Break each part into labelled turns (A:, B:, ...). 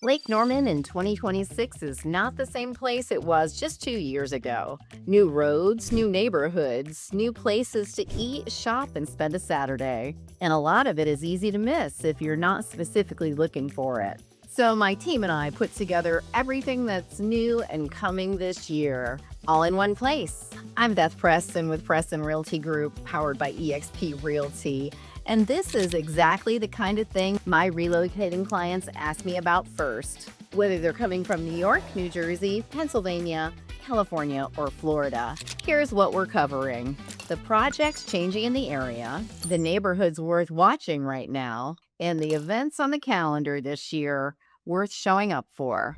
A: Lake Norman in 2026 is not the same place it was just 2 years ago. New roads, new neighborhoods, new places to eat, shop, and spend a Saturday. And a lot of it is easy to miss if you're not specifically looking for it. So, my team and I put together everything that's new and coming this year, all in one place. I'm Beth Preston with Preston Realty Group, powered by eXp Realty. And this is exactly the kind of thing my relocating clients ask me about first, whether they're coming from New York, New Jersey, Pennsylvania, California, or Florida. Here's what we're covering: the projects changing in the area, the neighborhoods worth watching right now, and the events on the calendar this year worth showing up for.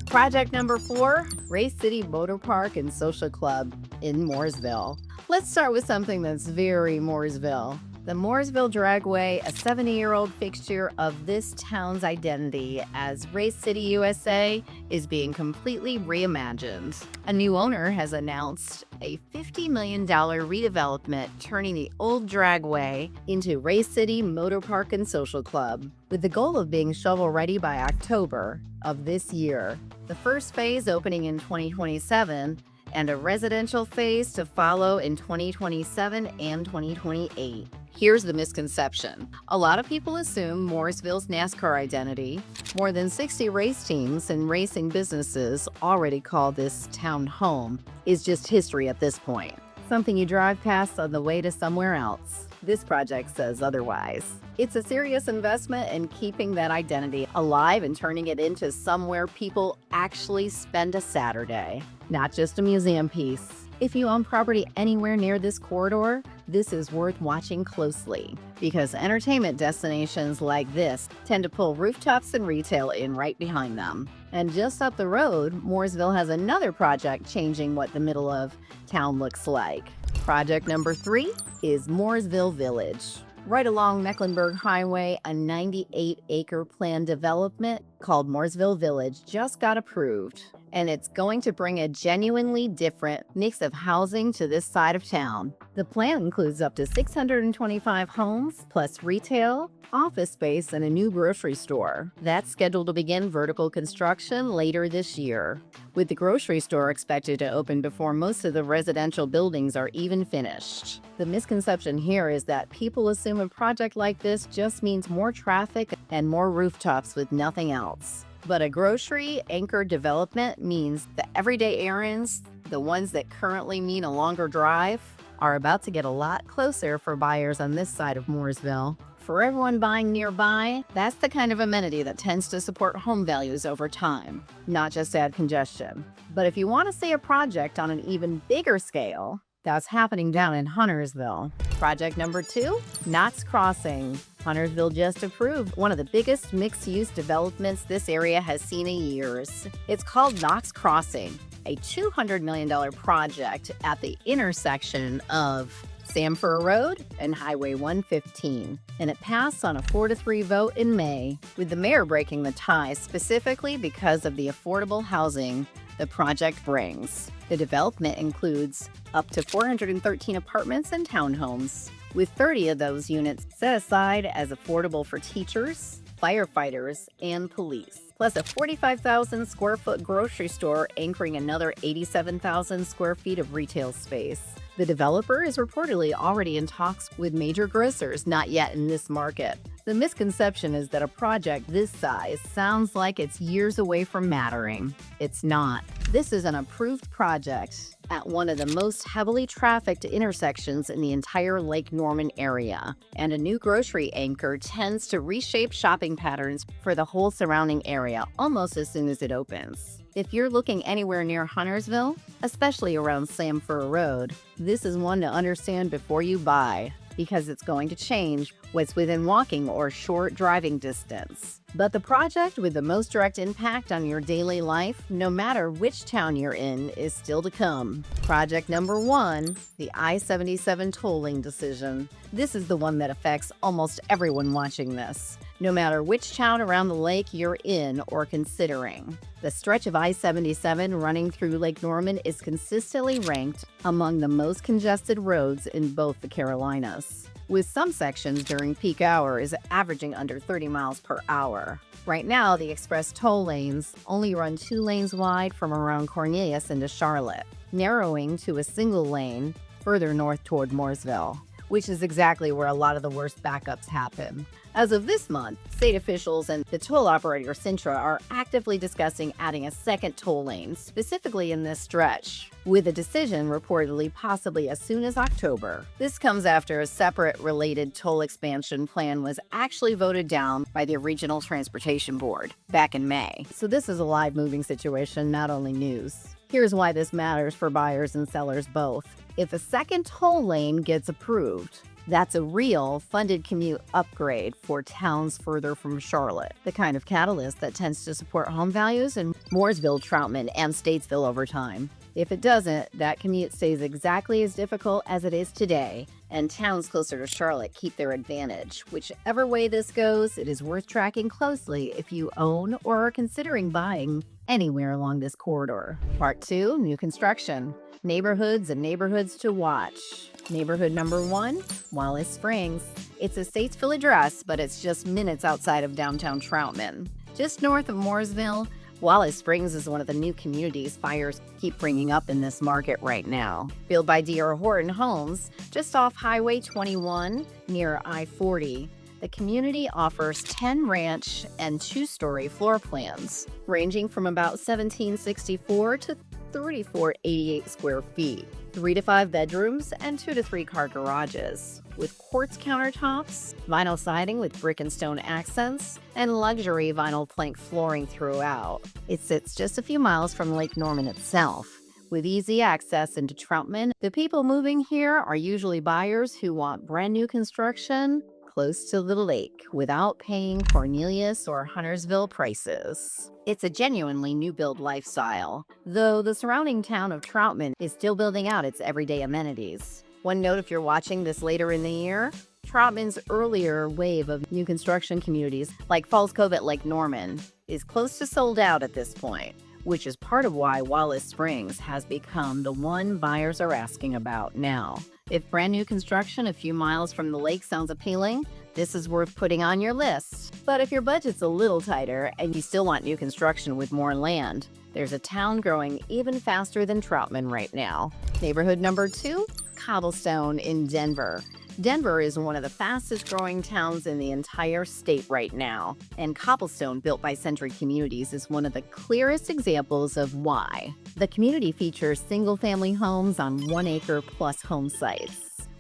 A: Project number 4, Race City Motor Park and Social Club in Mooresville. Let's start with something that's very Mooresville. The Mooresville Dragway, a 70-year-old fixture of this town's identity as Race City, USA, is being completely reimagined. A new owner has announced a $50 million redevelopment, turning the old Dragway into Race City Motor Park and Social Club, with the goal of being shovel-ready by October of this year. The first phase opening in 2027, and a residential phase to follow in 2027 and 2028. Here's the misconception. A lot of people assume Mooresville's NASCAR identity. More than 60 race teams and racing businesses already call this town home is just history at this point. Something you drive past on the way to somewhere else. This project says otherwise. It's a serious investment in keeping that identity alive and turning it into somewhere people actually spend a Saturday, not just a museum piece. If you own property anywhere near this corridor, this is worth watching closely, because entertainment destinations like this tend to pull rooftops and retail in right behind them. And just up the road, Mooresville has another project changing what the middle of town looks like. Project number 3 is Mooresville Village. Right along Mecklenburg Highway, a 98-acre planned development called Mooresville Village just got approved, and it's going to bring a genuinely different mix of housing to this side of town. The plan includes up to 625 homes, plus retail, office space, and a new grocery store. That's scheduled to begin vertical construction later this year, with the grocery store expected to open before most of the residential buildings are even finished. The misconception here is that people assume a project like this just means more traffic and more rooftops with nothing else. But a grocery-anchored development means the everyday errands, the ones that currently mean a longer drive, are about to get a lot closer for buyers on this side of Mooresville. For everyone buying nearby, that's the kind of amenity that tends to support home values over time, not just add congestion. But if you want to see a project on an even bigger scale, that's happening down in Huntersville. Project number 2, Knox Crossing. Huntersville just approved one of the biggest mixed-use developments this area has seen in years. It's called Knox Crossing, a $200 million project at the intersection of Samford Road and Highway 115, and it passed on a 4-3 vote in May, with the mayor breaking the tie specifically because of the affordable housing the project brings. The development includes up to 413 apartments and townhomes, with 30 of those units set aside as affordable for teachers, firefighters, and police, plus a 45,000 square foot grocery store anchoring another 87,000 square feet of retail space. The developer is reportedly already in talks with major grocers not yet in this market. The misconception is that a project this size sounds like it's years away from mattering. It's not. This is an approved project at one of the most heavily trafficked intersections in the entire Lake Norman area, and a new grocery anchor tends to reshape shopping patterns for the whole surrounding area almost as soon as it opens. If you're looking anywhere near Huntersville, especially around Samford Road, this is one to understand before you buy, because it's going to change what's within walking or short driving distance. But the project with the most direct impact on your daily life, no matter which town you're in, is still to come. Project number 1, the I-77 tolling decision. This is the one that affects almost everyone watching this, no matter which town around the lake you're in or considering. The stretch of I-77 running through Lake Norman is consistently ranked among the most congested roads in both the Carolinas. with some sections during peak hours averaging under 30 miles per hour. Right now, the express toll lanes only run 2 lanes wide from around Cornelius into Charlotte, narrowing to a single lane further north toward Mooresville, which is exactly where a lot of the worst backups happen. As of this month, state officials and the toll operator Cintra are actively discussing adding a second toll lane, specifically in this stretch, with a decision reportedly possibly as soon as October. This comes after a separate related toll expansion plan was actually voted down by the Regional Transportation Board back in May. So this is a live moving situation, not only news. Here's why this matters for buyers and sellers both. If a second toll lane gets approved, that's a real funded commute upgrade for towns further from Charlotte, the kind of catalyst that tends to support home values in Mooresville, Troutman, and Statesville over time. If it doesn't, that commute stays exactly as difficult as it is today, and towns closer to Charlotte keep their advantage. Whichever way this goes, it is worth tracking closely if you own or are considering buying anywhere along this corridor. Part 2, new construction. Neighborhoods and neighborhoods to watch. Neighborhood number 1, Wallace Springs. It's a Statesville address, but it's just minutes outside of downtown Troutman. Just north of Mooresville, Wallace Springs is one of the new communities buyers keep bringing up in this market right now. Built by D.R. Horton Homes, just off Highway 21 near I-40, the community offers 10 ranch and 2-story floor plans, ranging from about 1764 to 3488 square feet, 3 to 5 bedrooms, and 2 to 3 car garages, with quartz countertops, vinyl siding with brick and stone accents, and luxury vinyl plank flooring throughout. It sits just a few miles from Lake Norman itself. With easy access into Troutman, the people moving here are usually buyers who want brand new construction close to the lake without paying Cornelius or Huntersville prices. It's a genuinely new build lifestyle, though the surrounding town of Troutman is still building out its everyday amenities. One note if you're watching this later in the year, Troutman's earlier wave of new construction communities, like Falls Cove at Lake Norman, is close to sold out at this point, which is part of why Wallace Springs has become the one buyers are asking about now. If brand new construction a few miles from the lake sounds appealing, this is worth putting on your list. But if your budget's a little tighter and you still want new construction with more land, there's a town growing even faster than Troutman right now. Neighborhood number 2, Cobblestone in Denver. Denver is one of the fastest growing towns in the entire state right now, and Cobblestone, built by Century Communities, is one of the clearest examples of why. The community features single-family homes on 1-acre plus home sites,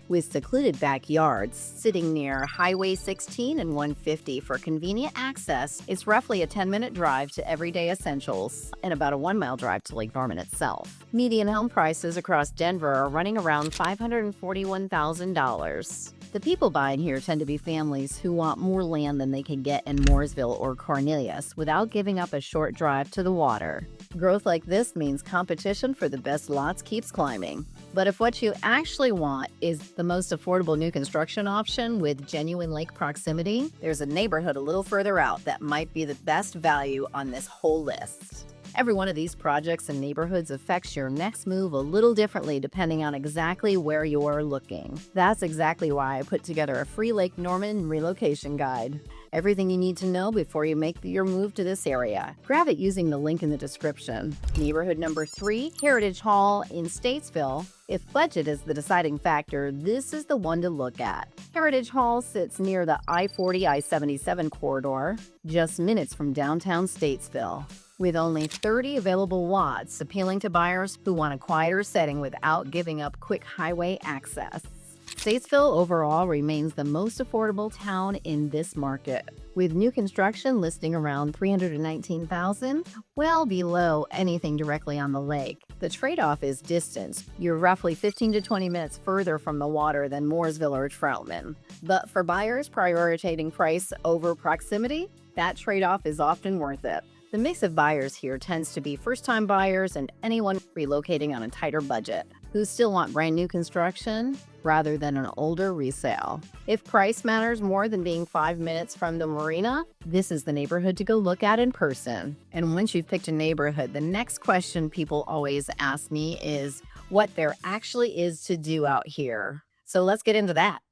A: with secluded backyards sitting near Highway 16 and 150 for convenient access. It's roughly a 10-minute drive to everyday essentials and about a 1-mile drive to Lake Norman itself. Median home prices across Denver are running around $541,000. The people buying here tend to be families who want more land than they can get in Mooresville or Cornelius without giving up a short drive to the water. Growth like this means competition for the best lots keeps climbing. But if what you actually want is the most affordable new construction option with genuine lake proximity, there's a neighborhood a little further out that might be the best value on this whole list. Every one of these projects and neighborhoods affects your next move a little differently depending on exactly where you're looking. That's exactly why I put together a free Lake Norman relocation guide. Everything you need to know before you make your move to this area. Grab it using the link in the description. Neighborhood number 3, Heritage Hall in Statesville. If budget is the deciding factor, this is the one to look at. Heritage Hall sits near the I-40-I-77 corridor, just minutes from downtown Statesville, with only 30 available lots, appealing to buyers who want a quieter setting without giving up quick highway access. Statesville overall remains the most affordable town in this market, with new construction listing around $319,000, well below anything directly on the lake. The trade-off is distance. You're roughly 15 to 20 minutes further from the water than Mooresville or Troutman. But for buyers prioritizing price over proximity, that trade-off is often worth it. The mix of buyers here tends to be first-time buyers and anyone relocating on a tighter budget, who still want brand new construction rather than an older resale. If price matters more than being 5 minutes from the marina, this is the neighborhood to go look at in person. And once you've picked a neighborhood, the next question people always ask me is what there actually is to do out here. So let's get into that.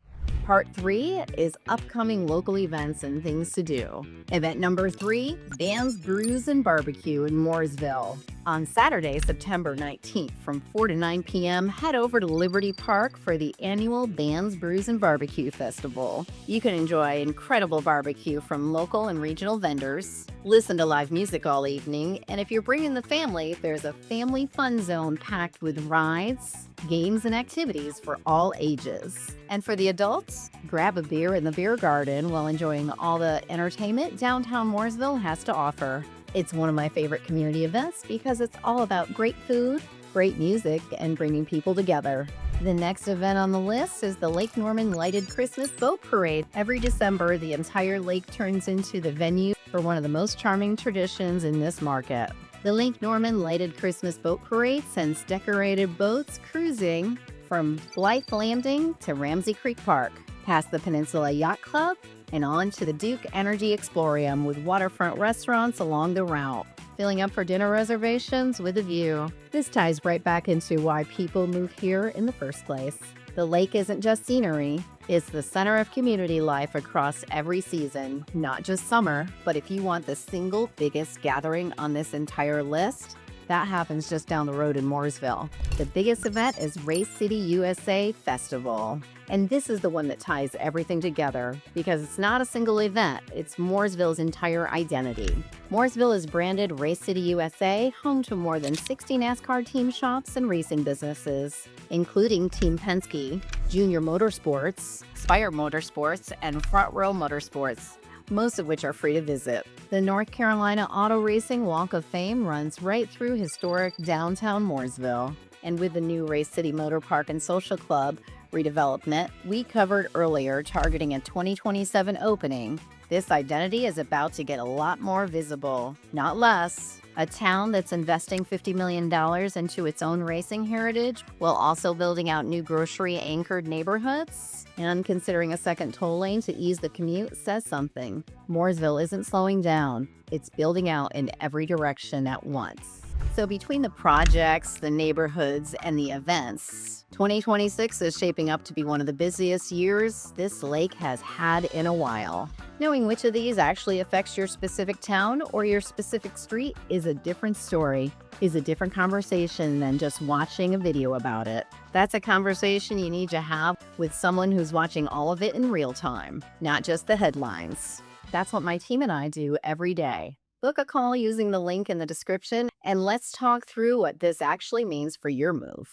A: Part 3 is upcoming local events and things to do. Event number 3, Bands, Brews, and Barbecue in Mooresville. On Saturday, September 19th from 4 to 9 p.m., head over to Liberty Park for the annual Bands, Brews, and Barbecue Festival. You can enjoy incredible barbecue from local and regional vendors, listen to live music all evening, and if you're bringing the family, there's a family fun zone packed with rides, games, and activities for all ages. And for the adults, grab a beer in the beer garden while enjoying all the entertainment downtown Mooresville has to offer. It's one of my favorite community events because it's all about great food, great music, and bringing people together. The next event on the list is the Lake Norman Lighted Christmas Boat Parade. Every December, the entire lake turns into the venue for one of the most charming traditions in this market. The Lake Norman Lighted Christmas Boat Parade sends decorated boats cruising from Blythe Landing to Ramsey Creek Park, past the Peninsula Yacht Club, and on to the Duke Energy Explorium with waterfront restaurants along the route. Filling up for dinner reservations with a view. This ties right back into why people move here in the first place. The lake isn't just scenery, it's the center of community life across every season, not just summer, but if you want the single biggest gathering on this entire list, that happens just down the road in Mooresville. The biggest event is Race City USA Festival. And this is the one that ties everything together because it's not a single event, it's Mooresville's entire identity. Mooresville is branded Race City USA, home to more than 60 NASCAR team shops and racing businesses, including Team Penske, Junior Motorsports, Spire Motorsports, and Front Row Motorsports, most of which are free to visit. The North Carolina Auto Racing Walk of Fame runs right through historic downtown Mooresville. And with the new Race City Motor Park and Social Club redevelopment we covered earlier targeting a 2027 opening, this identity is about to get a lot more visible, not less. A town that's investing $50 million into its own racing heritage while also building out new grocery-anchored neighborhoods and considering a second toll lane to ease the commute says something. Mooresville isn't slowing down. It's building out in every direction at once. So between the projects, the neighborhoods, and the events, 2026 is shaping up to be one of the busiest years this lake has had in a while. Knowing which of these actually affects your specific town or your specific street is a different story, is a different conversation than just watching a video about it. That's a conversation you need to have with someone who's watching all of it in real time, not just the headlines. That's what my team and I do every day. Book a call using the link in the description, and let's talk through what this actually means for your move.